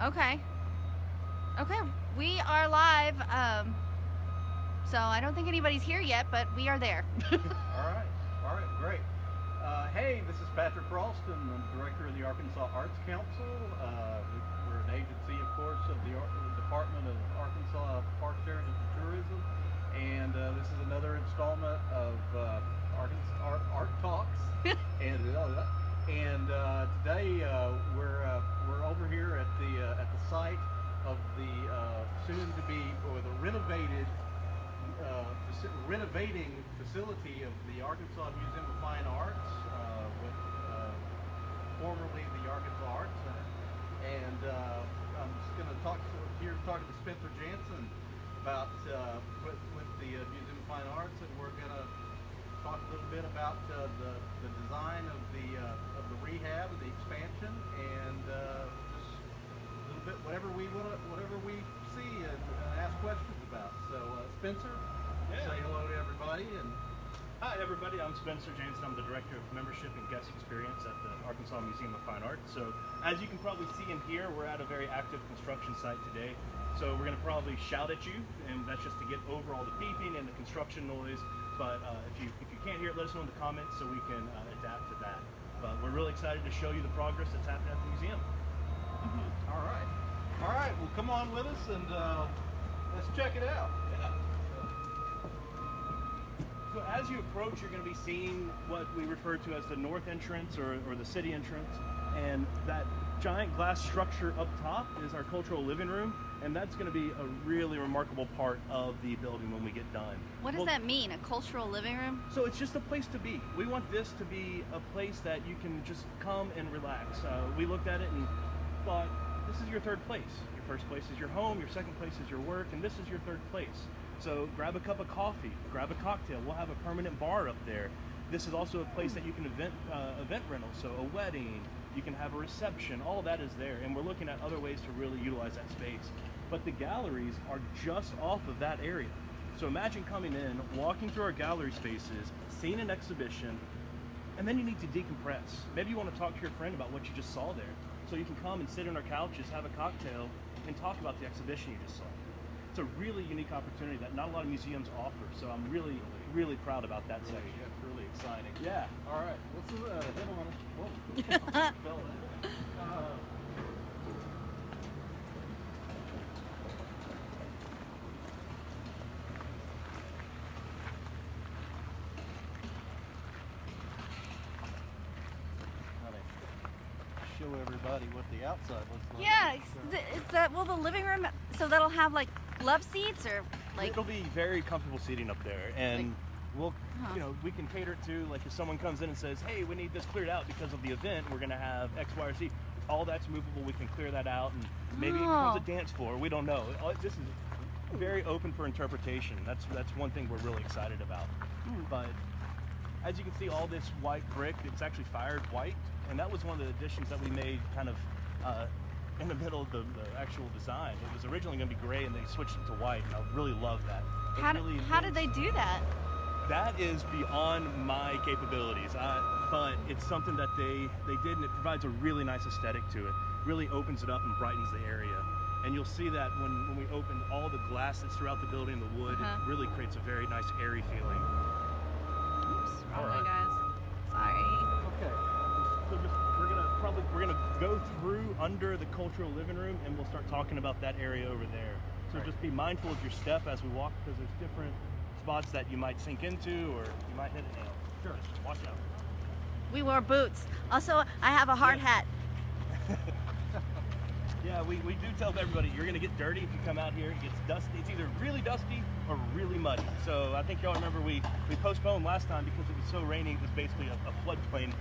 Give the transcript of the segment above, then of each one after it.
Okay. Okay, we are live. So I don't think anybody's here yet, but we are there. All right, great. Hey, this is Patrick Ralston. I'm director of the Arkansas Arts Council. We're an agency, of course, of the Department of Arkansas Parks, Heritage, and Tourism. And this is another installment of Arkansas ARTalks. and today we're over here at the site of the soon-to-be or the renovating facility of the Arkansas Museum of Fine Arts, formerly the Arkansas Arts Center. And I'm just going to talk to Spencer Jansen about with the Museum of Fine Arts, and we're going to talk a little bit about the design of the rehab, the expansion, and just a little bit whatever we see and ask questions about. So Spencer, say hello to everybody. And hi everybody, I'm Spencer Jansen. I'm the Director of Membership and Guest Experience at the Arkansas Museum of Fine Arts. So as you can probably see in here, we're at a very active construction site today. So we're going to probably shout at you, and that's just to get over all the beeping and the construction noise. But if you can't hear it, let us know in the comments so we can adapt to that. But we're really excited to show you the progress that's happening at the museum. All right. Well, come on with us and let's check it out. So as you approach, you're going to be seeing what we refer to as the north entrance or the city entrance. And that giant glass structure up top is our cultural living room. And that's going to be a really remarkable part of the building when we get done. What does that mean, a cultural living room? So it's just a place to be. We want this to be a place that you can just come and relax. We looked at it and thought, this is your third place. Your first place is your home, your second place is your work, and this is your third place. So grab a cup of coffee, grab a cocktail. We'll have a permanent bar up there. This is also a place that you can event rental, so a wedding, you can have a reception, all that is there. And we're looking at other ways to really utilize that space. But the galleries are just off of that area. So imagine coming in, walking through our gallery spaces, seeing an exhibition, and then you need to decompress. Maybe you want to talk to your friend about what you just saw there. So you can come and sit on our couches, have a cocktail, and talk about the exhibition you just saw. It's a really unique opportunity that not a lot of museums offer. So I'm really, really proud about that section. That's really exciting. Yeah. All right. Let's hit on it. Whoa. Fell in. Show everybody what the outside looks like. Yeah, is that, will the living room, so that'll have like love seats or like? It'll be very comfortable seating up there, and we can cater to, like, if someone comes in and says, hey, we need this cleared out because of the event, we're going to have X, Y, or Z. All that's movable, we can clear that out, and maybe it becomes a dance floor, we don't know. This is very open for interpretation. That's one thing we're really excited about. But as you can see, all this white brick, it's actually fired white, and that was one of the additions that we made kind of in the middle of the actual design. It was originally going to be gray, and they switched it to white, and I really love that. How did they do that? That is beyond my capabilities, but it's something that they did, and it provides a really nice aesthetic to it. Really opens it up and brightens the area. And you'll see that when we open all the glass that's throughout the building, the wood, it really creates a very nice airy feeling. Oops, wrong way, guys. Sorry. Okay. So we're gonna go through under the cultural living room, and we'll start talking about that area over there. So just be mindful of your step as we walk, because there's different spots that you might sink into or you might hit a nail. Sure. Just watch out. We wore boots. Also, I have a hard hat. Yeah, we do tell everybody you're going to get dirty if you come out here. It gets dusty. It's either really dusty or really muddy. So I think y'all remember we postponed last time because it was so rainy. It was basically a floodplain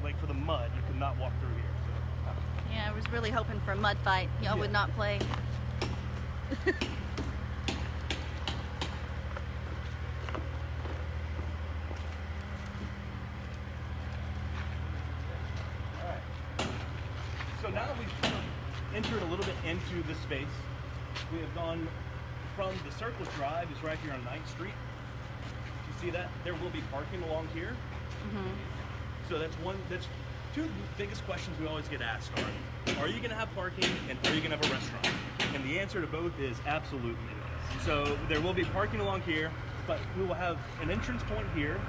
like for the mud. You could not walk through here. So. Yeah, I was really hoping for a mud fight. Y'all would not play. So now that we've entered a little bit into the space, we have gone from the Circle Drive is right here on 9th Street. You see that? There will be parking along here. So that's two biggest questions we always get asked are you going to have parking and are you going to have a restaurant? And the answer to both is absolutely. So there will be parking along here, but we will have an entrance point here.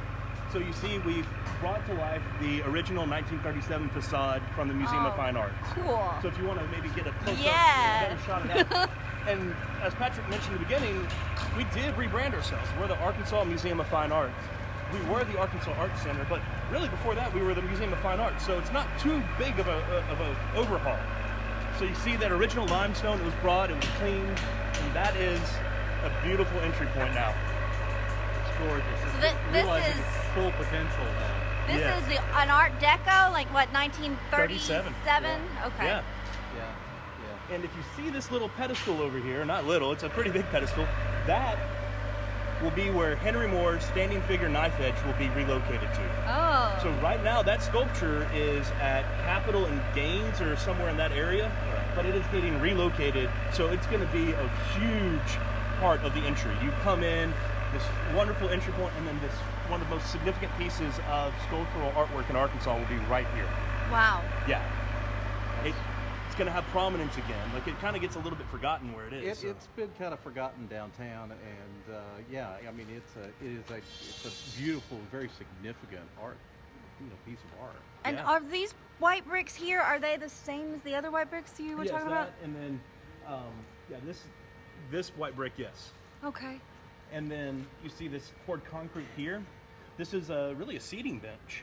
So you see we've brought to life the original 1937 facade from the Museum of Fine Arts. Cool. So if you want to maybe get a close-up, Yeah. better shot of that. And as Patrick mentioned in the beginning, we did rebrand ourselves. We're the Arkansas Museum of Fine Arts. We were the Arkansas Art Center, but really before that we were the Museum of Fine Arts. So it's not too big of a overhaul. So you see that original limestone, it was brought, it was cleaned, and that is a beautiful entry point now. It's gorgeous. So It's this realizing is- its full potential now. This Yeah. is an Art Deco, like what, 1937? Yeah. Okay. Yeah. Yeah. And if you see this little pedestal over here, not little, it's a pretty big pedestal, that will be where Henry Moore's standing figure knife edge will be relocated to. Oh. So right now that sculpture is at Capitol and Gaines or somewhere in that area, but it is getting relocated, so it's going to be a huge part of the entry. You come in, this wonderful entry point, and then this one of the most significant pieces of sculptural artwork in Arkansas will be right here. Wow. Yeah. It's going to have prominence again. Like it kind of gets a little bit forgotten where it is. It's been kind of forgotten downtown, and yeah, I mean it's a beautiful, very significant art, piece of art. And Yeah. are these white bricks here, are they the same as the other white bricks you were Yes, talking about? that, and then this white brick, yes. Okay. And then you see this poured concrete here. This is really a seating bench.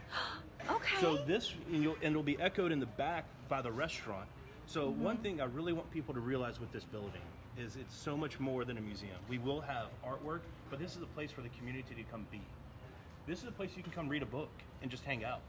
Okay. So this, and it'll be echoed in the back by the restaurant. So one thing I really want people to realize with this building is it's so much more than a museum. We will have artwork, but this is a place for the community to come be. This is a place you can come read a book and just hang out.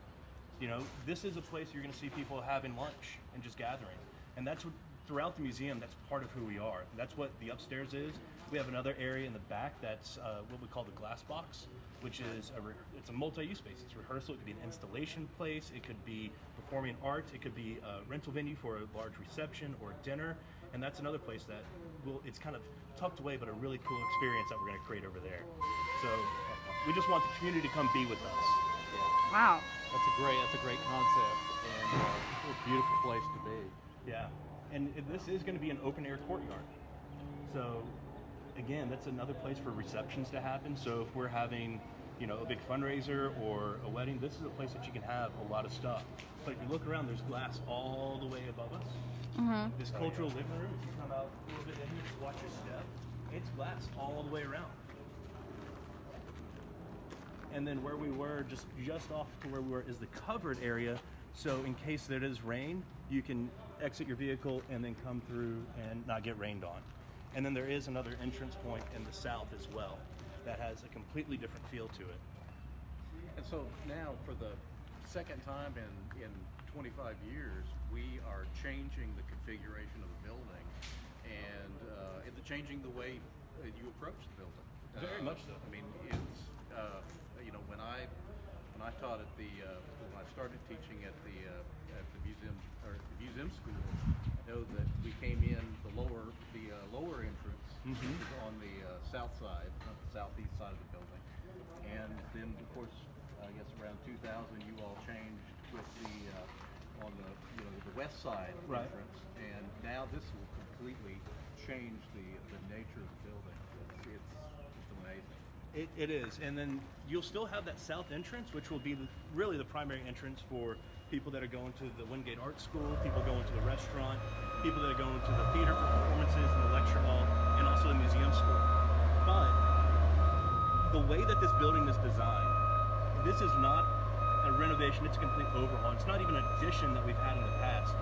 This is a place you're going to see people having lunch and just gathering. And that's what, throughout the museum, that's part of who we are. That's what the upstairs is. We have another area in the back that's what we call the glass box, which is it's a multi-use space. It's rehearsal. It could be an installation place. It could be performing art. It could be a rental venue for a large reception or dinner. And that's another place that it's kind of tucked away, but a really cool experience that we're going to create over there. So we just want the community to come be with us. Yeah. Wow. That's a great concept, and a beautiful place to be. Yeah, and this is going to be an open air courtyard. So again, that's another place for receptions to happen. So if we're having, a big fundraiser or a wedding, this is a place that you can have a lot of stuff. But if you look around, there's glass all the way above us. Mm-hmm. This cultural living room, if you come out a little bit in here, just watch your step, it's glass all the way around. And then where we were, just off to where we were, is the covered area. So in case there is rain, you can exit your vehicle and then come through and not get rained on. And then there is another entrance point in the south as well that has a completely different feel to it. And so now, for the second time in 25 years, we are changing the configuration of the building, and it's changing the way you approach the building. Very much so. I mean, it's when I taught at when I started teaching at the museum school, I know that we came in the lower entrance, which is on the south side, not the southeast side of the building, and then of course I guess around 2000 you all changed with on the west side Right. entrance, and now this will completely change the nature of the building. It's amazing. It is, and then you'll still have that south entrance, which will be really the primary entrance for people that are going to the Wingate Art School, people going to the restaurant, people that are going to the theater for performances and the lecture hall, and also the museum school. But the way that this building is designed, this is not a renovation, it's a complete overhaul. It's not even an addition that we've had in the past.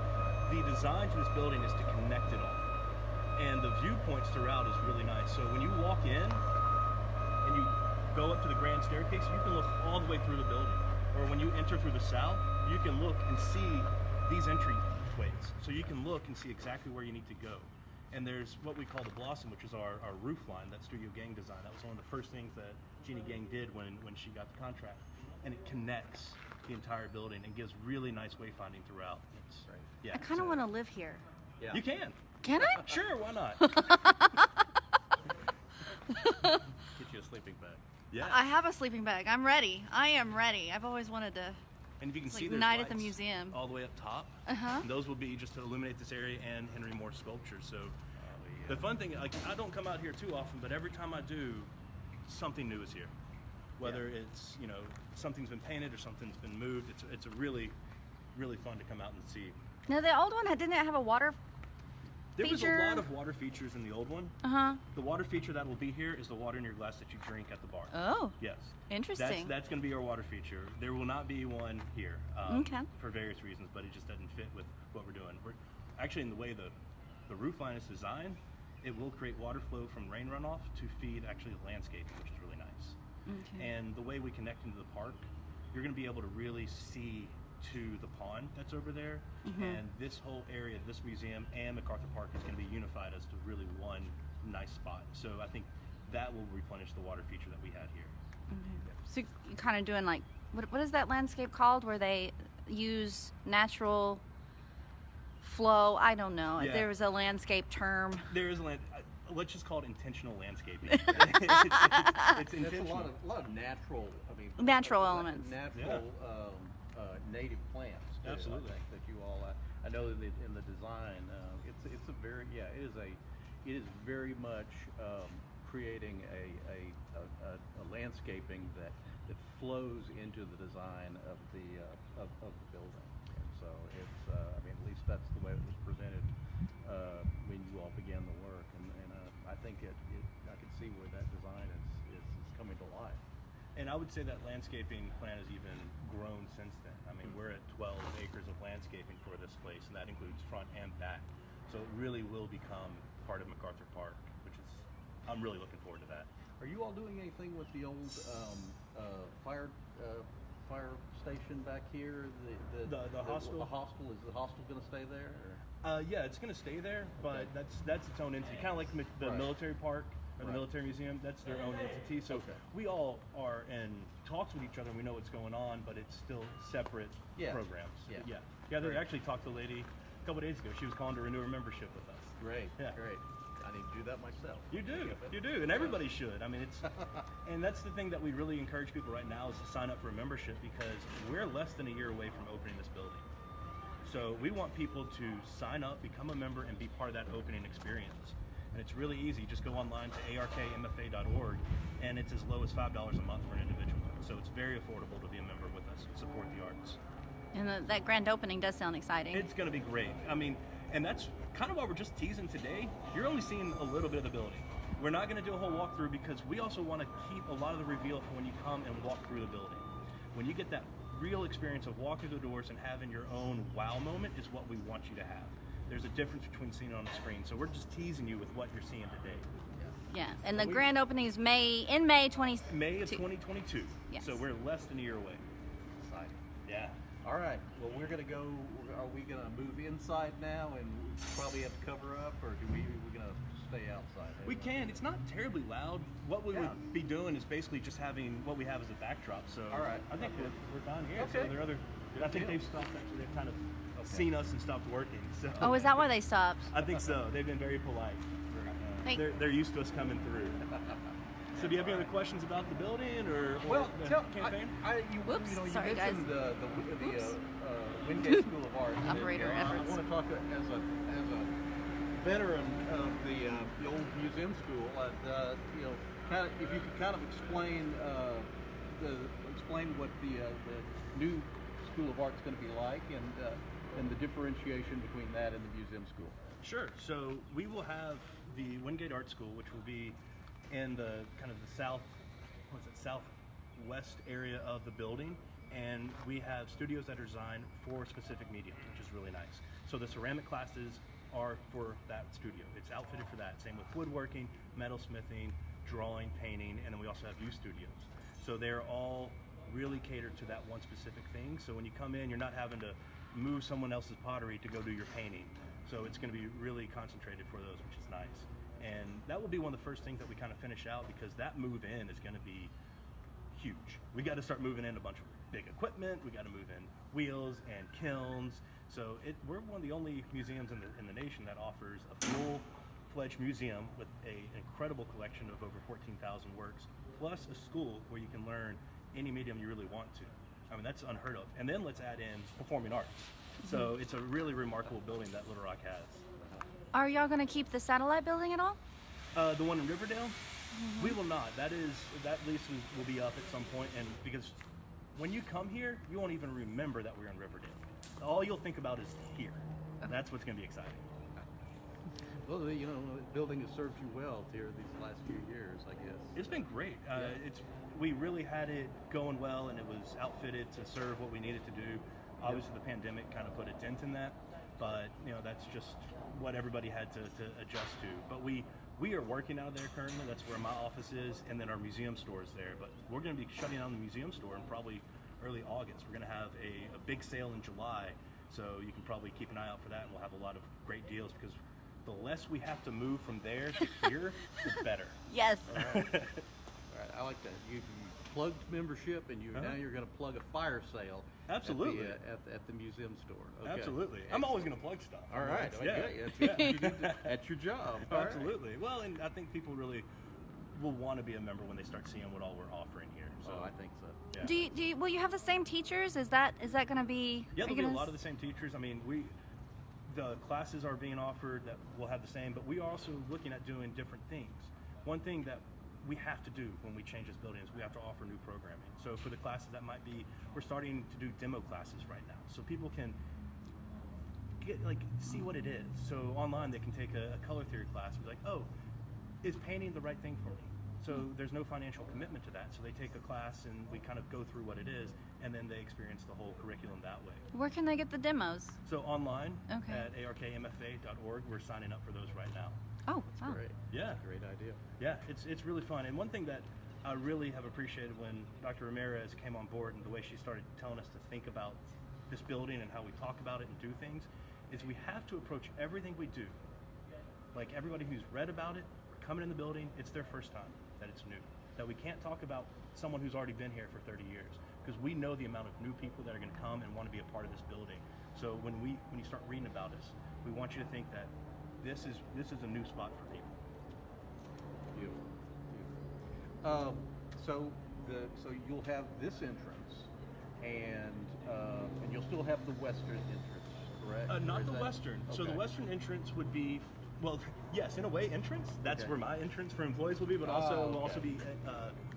The design to this building is to connect it all. And the viewpoints throughout is really nice. So when you walk in, and you go up to the grand staircase, you can look all the way through the building. Or when you enter through the south, you can look and see these entryways. So you can look and see exactly where you need to go. And there's what we call the Blossom, which is our roof line that Studio Gang designed. That was one of the first things that Jeannie Gang did when she got the contract. And it connects the entire building and gives really nice wayfinding throughout. It's, yeah, I kind of want to live here. Yeah. You can. Can I? Sure, why not? Get you a sleeping bag. Yeah. I have a sleeping bag. I'm ready. I am ready. I've always wanted to And if you can It's see, like there's Night at the lights Museum. all the way up top. Uh-huh. And those will be just to illuminate this area and Henry Moore sculptures. So the fun thing, like, I don't come out here too often, but every time I do, something new is here. Whether it's, you know, something's been painted or something's been moved, it's a really, really fun to come out and see. Now the old one didn't it have a water There was a feature? lot of water features in the old one. Uh-huh. The water feature that will be here is the water in your glass that you drink at the bar. Oh. Yes. Interesting. That's going to be our water feature. There will not be one here Okay. for various reasons, but it just doesn't fit with what we're doing. We're actually, in the way the roof line is designed, it will create water flow from rain runoff to feed actually the landscaping, which is really nice. Okay. And the way we connect into the park, you're going to be able to really see to the pond that's over there. And this whole area, this museum and MacArthur Park is going to be unified as to really one nice spot. So I think that will replenish the water feature that we had here. So you're kind of doing like, what is that landscape called where they use natural flow? I don't know. Yeah. There was a landscape term. There is let's just call it intentional landscaping. it's There's intentional. a lot of natural, I mean, Natural elements. natural native plants. Too, Absolutely. I think that you all, I know in the design, it's a very, it is very much creating a landscaping that flows into the design of the building. And so it's, I mean, at least that's the way it was presented when you all began the work, and I think I can see where that design is coming to life. And I would say that landscaping plan has even grown since then. I mean, we're at 12 acres of landscaping for this place, and that includes front and back. So it really will become part of MacArthur Park, which is, I'm really looking forward to that. Are you all doing anything with the old fire station back here? The hostel? The hostel, is the hostel going to stay there? Or? Yeah, it's going to stay there, but Okay. that's its own entity. Kind of like the Right. military park or the Right. military museum. That's their own entity. So Okay. we all are in talks with each other. We know what's going on, but it's still separate Yeah. programs. Yeah. They actually talked to a lady a couple days ago. She was calling to renew her membership with us. Great, Yeah. great. I need to do that myself. You do, and everybody should. I mean, it's, and that's the thing that we really encourage people right now is to sign up for a membership, because we're less than a year away from opening this building. So we want people to sign up, become a member, and be part of that opening experience. And it's really easy. Just go online to arkmfa.org, and it's as low as $5 a month for an individual. So it's very affordable to be a member with us and support the arts. And that grand opening does sound exciting. It's going to be great. I mean, and that's kind of what we're just teasing today. You're only seeing a little bit of the building. We're not going to do a whole walkthrough because we also want to keep a lot of the reveal for when you come and walk through the building. When you get that real experience of walking through the doors and having your own wow moment is what we want you to have. There's a difference between seeing it on the screen. So we're just teasing you with what you're seeing today. Yeah, and the grand opening is May 20. May of 2022. Yes. So we're less than a year away. Exciting. Yeah. All right. Well, we're going to go. Are we going to move inside now and probably have to cover up, or we're going to stay outside? We can. It's not terribly loud. What we would be doing is basically just having what we have as a backdrop. So All right. I think we're fine here. Okay. So there are other. I think they've stopped. Actually, they've kind of seen us and stopped working. So Oh, is that why they stopped? I think so. They've been very polite. Thank- They're used to us coming through. So do you have any other questions about the building or Well, the tell campaign? you Whoops, you sorry, mentioned guys. the Wingate School of Art. Operator I efforts. want to talk as a veteran of the old museum school. Kind of, if you could kind of explain what the new School of Art's going to be like, and the differentiation between that and the museum school. Sure. So we will have the Wingate Art School, which will be in the kind of the southwest area of the building, and we have studios that are designed for specific mediums, which is really nice. So the ceramic classes are for that studio. It's outfitted for that. Same with woodworking, metalsmithing, drawing, painting, and then we also have youth studios. So they're all really catered to that one specific thing. So when you come in, you're not having to move someone else's pottery to go do your painting. So it's going to be really concentrated for those, which is nice. And that will be one of the first things that we kind of finish out, because that move in is going to be huge. We got to start moving in a bunch of big equipment. We got to move in wheels and kilns. So we're one of the only museums in the nation that offers a full-fledged museum with an incredible collection of over 14,000 works, plus a school where you can learn any medium you really want to. I mean, that's unheard of. And then let's add in performing arts. So it's a really remarkable building that Little Rock has. Are y'all going to keep the satellite building at all? The one in Riverdale, we will not. That lease will be up at some point, and because when you come here, you won't even remember that we're in Riverdale. All you'll think about is here. That's what's going to be exciting. Well, you know, the building has served you well here these last few years, I guess. It's been great. We really had it going well, and it was outfitted to serve what we needed to do. Obviously, the pandemic kind of put a dent in that, but you know, that's just what everybody had to adjust to. But we are working out of there currently. That's where my office is, and then our museum store is there. But we're going to be shutting down the museum store in probably early August. We're going to have a big sale in July, so you can probably keep an eye out for that, and we'll have a lot of great deals because the less we have to move from there to here, the better. Yes. All right, I like that. You plugged membership, and now you're going to plug a fire sale. Absolutely. At the museum store. Okay. Absolutely. I'm always going to plug stuff. All right. Yeah. That's your job. Absolutely. Right. Well, and I think people really will want to be a member when they start seeing what all we're offering here. So I think so. Yeah. Will you have the same teachers? Is that going to be? Yeah, there'll be a lot of the same teachers. I mean, the classes are being offered that will have the same, but we are also looking at doing different things. One thing that we have to do when we change this building is we have to offer new programming. So for the classes that might be, we're starting to do demo classes right now, so people can see what it is. So online they can take a color theory class and be like, oh, is painting the right thing for me? So there's no financial commitment to that. So they take a class and we kind of go through what it is, and then they experience the whole curriculum that way. Where can they get the demos? So online Okay. at arkmfa.org, we're signing up for those right now. Oh, wow. Great. Yeah. Great idea. Yeah, it's really fun. And one thing that I really have appreciated when Dr. Ramirez came on board and the way she started telling us to think about this building and how we talk about it and do things is we have to approach everything we do. Like everybody who's read about it, coming in the building, it's their first time that it's new. That we can't talk about someone who's already been here for 30 years because we know the amount of new people that are going to come and want to be a part of this building. So when you start reading about us, we want you to think that this is a new spot for people. Beautiful. So you'll have this entrance, and you'll still have the western entrance, correct? Not the western. Okay. So the western entrance would be, well, yes, in a way, entrance. That's where my entrance for employees will be, but also will also be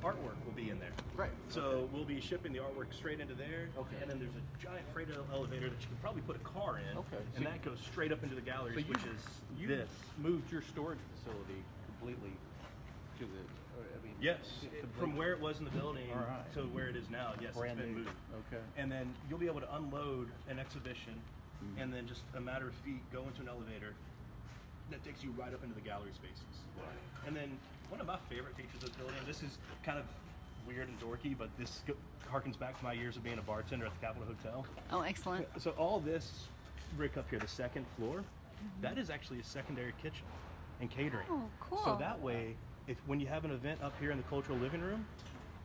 artwork will be in there. Right. So we'll be shipping the artwork straight into there. Okay. And then there's a giant freight elevator that you can probably put a car in. Okay. And that goes straight up into the galleries, which is this. Moved your storage facility completely to the. Yes, from where it was in the building right. to where it is now. Yes, Brand it's been new. moved. Okay. And then you'll be able to unload an exhibition, and then just a matter of feet go into an elevator that takes you right up into the gallery spaces. Right. And then one of my favorite features of the building, this is kind of weird and dorky, but this harkens back to my years of being a bartender at the Capitol Hotel. Oh, excellent. So all this brick up here, the second floor, that is actually a secondary kitchen and catering. Oh, cool. So that way, when you have an event up here in the cultural living room,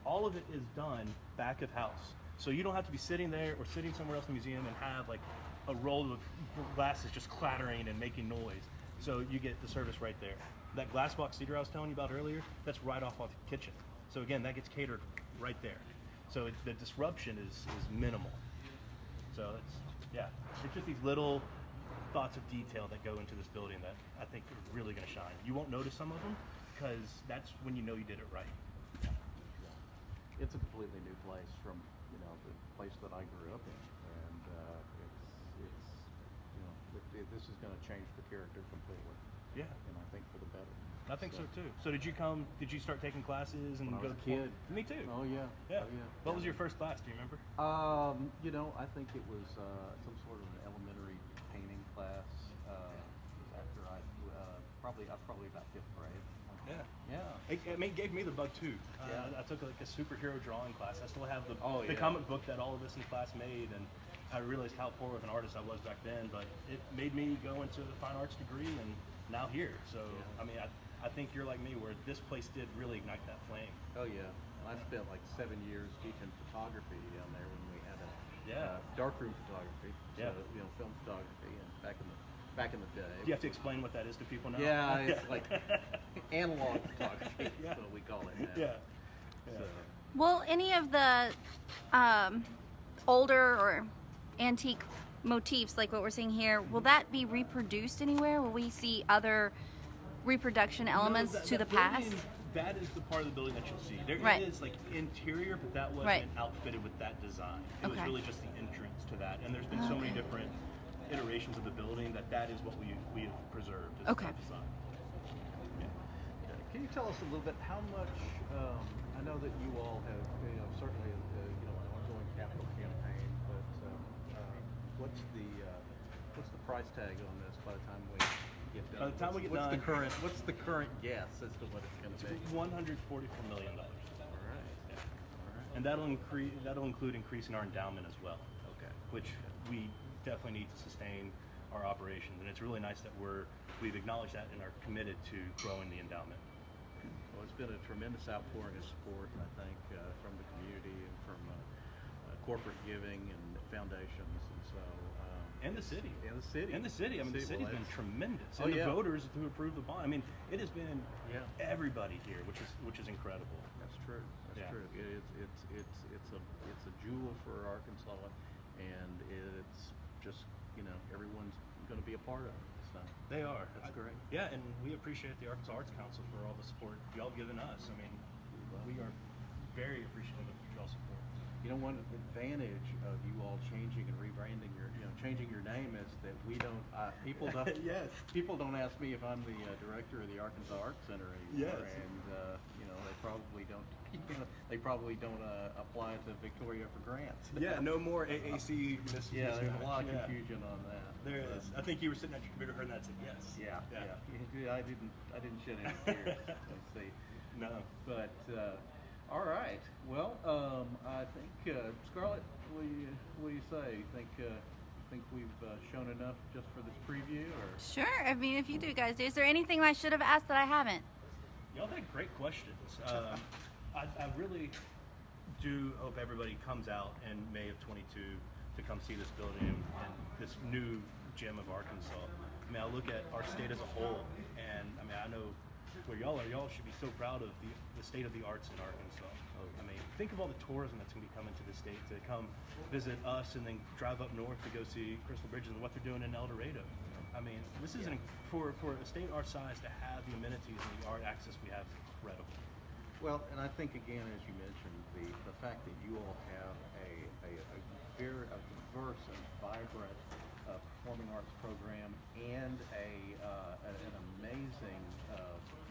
all of it is done back of house. So you don't have to be sitting there or sitting somewhere else in the museum and have like a roll of glasses just clattering and making noise. So you get the service right there. That glass box theater I was telling you about earlier, that's right off the kitchen. So again, that gets catered right there. So the disruption is minimal. So it's just these little thoughts of detail that go into this building that I think are really going to shine. You won't notice some of them because that's when you know you did it right. It's a completely new place from the place that I grew up in, and this is going to change the character completely. Yeah, and I think for the better. I think so too. So did you start taking classes and when I go was a kid? Me too. Oh yeah. Yeah. Oh, yeah. What was your first class? Do you remember? I think it was some sort of an elementary painting class. After I probably about 5th grade. Yeah. It gave me the bug too. I took like a superhero drawing class. I still have the comic book that all of us in class made, and I realized how poor of an artist I was back then. But it made me go into the fine arts degree, and now here. So I mean, I think you're like me, where this place did really ignite that flame. Oh yeah. I spent like 7 years teaching photography down there when we had a darkroom photography. So, film photography, and back in the day. Do you have to explain what that is to people now? Yeah, it's like analog photography. That's what we call it now. Yeah. Will any of the older or antique motifs like what we're seeing here, will that be reproduced anywhere? Will we see other reproduction elements No, to the building, past? that is the part of the building that you'll see. There Right. is like interior, but that wasn't Right. outfitted with that design. It was Okay. really just the entrance to that. And there's been so many Okay. different iterations of the building that is what we have preserved. Is Okay. that design. Can you tell us a little bit how much? I know that you all have, certainly, an ongoing capital campaign, but what's the price tag on this by the time we get done? By the time we get what's done- what's the current guess as to what it's going to be? $144 million. All right. Yeah. All right. And that'll include increasing our endowment as well. Okay. Which we definitely need to sustain our operations. And it's really nice that we've acknowledged that and are committed to growing the endowment. Well, it's been a tremendous outpouring of support, I think, from the community and from corporate giving and foundations, and so. And the city. And the city. And the city. I mean, the city's well, been tremendous. Oh, And the yeah. voters who approved the bond. I mean, it has been Yeah. everybody here, which is incredible. That's true. That's Yeah. true. It's a jewel for Arkansas, and it's just everyone's going to be a part of it. So They are. That's great. Yeah, and we appreciate the Arkansas Arts Council for all the support y'all given us. I mean, we are very appreciative of y'all's support. One advantage of you all changing and rebranding changing your name is that we don't people don't Yes. people don't ask me if I'm the director of the Arkansas Arts Center anymore, Yes. and they probably don't apply to Victoria for grants. Yeah, no more AAC. Yeah, there's a lot of confusion on that. There is. I think you were sitting at your computer, heard that, and said yes. Yeah. I didn't shed any tears. Let's see. No. But all right. Well, I think Scarlett, what do you say? Think we've shown enough just for this preview, or? Sure. I mean, if you do, guys, is there anything I should have asked that I haven't? Y'all had great questions. I really do hope everybody comes out in May of 22 to come see this building and this new gem of Arkansas. I mean, I look at our state as a whole, and I mean, I know where y'all are. Y'all should be so proud of the state of the arts in Arkansas. I mean, think of all the tourism that's going to be coming to the state to come visit us and then drive up north to go see Crystal Bridges and what they're doing in El Dorado. I mean, this is for a state our size to have the amenities and the art access we have is incredible. Well, and I think again, as you mentioned, the fact that you all have a very diverse and vibrant performing arts program and an amazing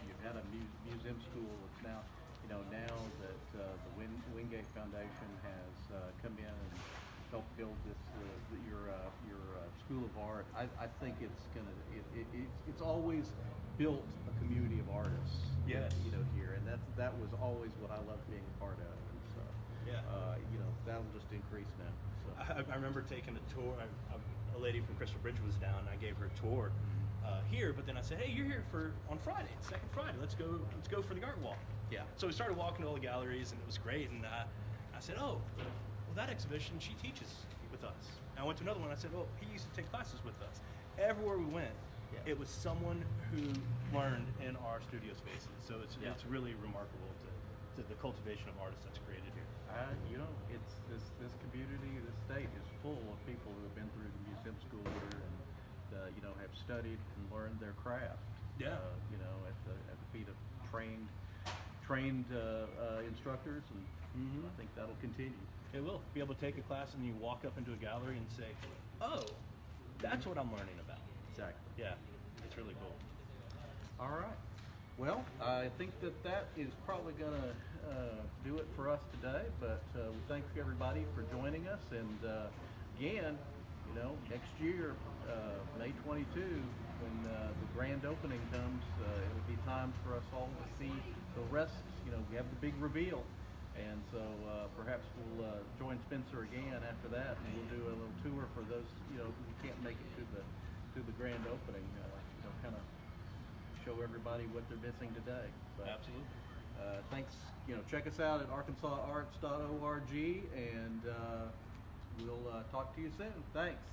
you've had a museum school that's now now that the Wingate Foundation has come in and helped build this your School of Art. I think it's always built a community of artists. Yes. Here, and that was always what I loved being a part of. And so Yeah. That'll just increase now. So. I remember taking a tour. A lady from Crystal Bridge was down, and I gave her a tour here. But then I said, "Hey, you're here on Friday, second Friday. Let's go for the art walk." Yeah. So we started walking to all the galleries, and it was great. And I said, "Oh, well, that exhibition, she teaches with us." And I went to another one. I said, "Oh, he used to take classes with us." Everywhere we went, Yeah. it was someone who learned in our studio spaces. So it's really remarkable to the cultivation of artists that's created here. It's this community, this state is full of people who have been through the museum school here and have studied and learned their craft. Yeah. At the feet of trained instructors, and I think that'll continue. It will. Be able to take a class and you walk up into a gallery and say, "Oh, that's what I'm learning about." Exactly. Yeah, it's really cool. All right. Well, I think that is probably going to do it for us today. But we thank everybody for joining us. And again, next year, May 22, when the grand opening comes, it will be time for us all to see the rest. We have the big reveal. And so perhaps we'll join Spencer again after that, and we'll do a little tour for those who can't make it to the grand opening. Kind of show everybody what they're missing today. But, Absolutely. Thanks. Check us out at arkansasarts.org, and we'll talk to you soon. Thanks.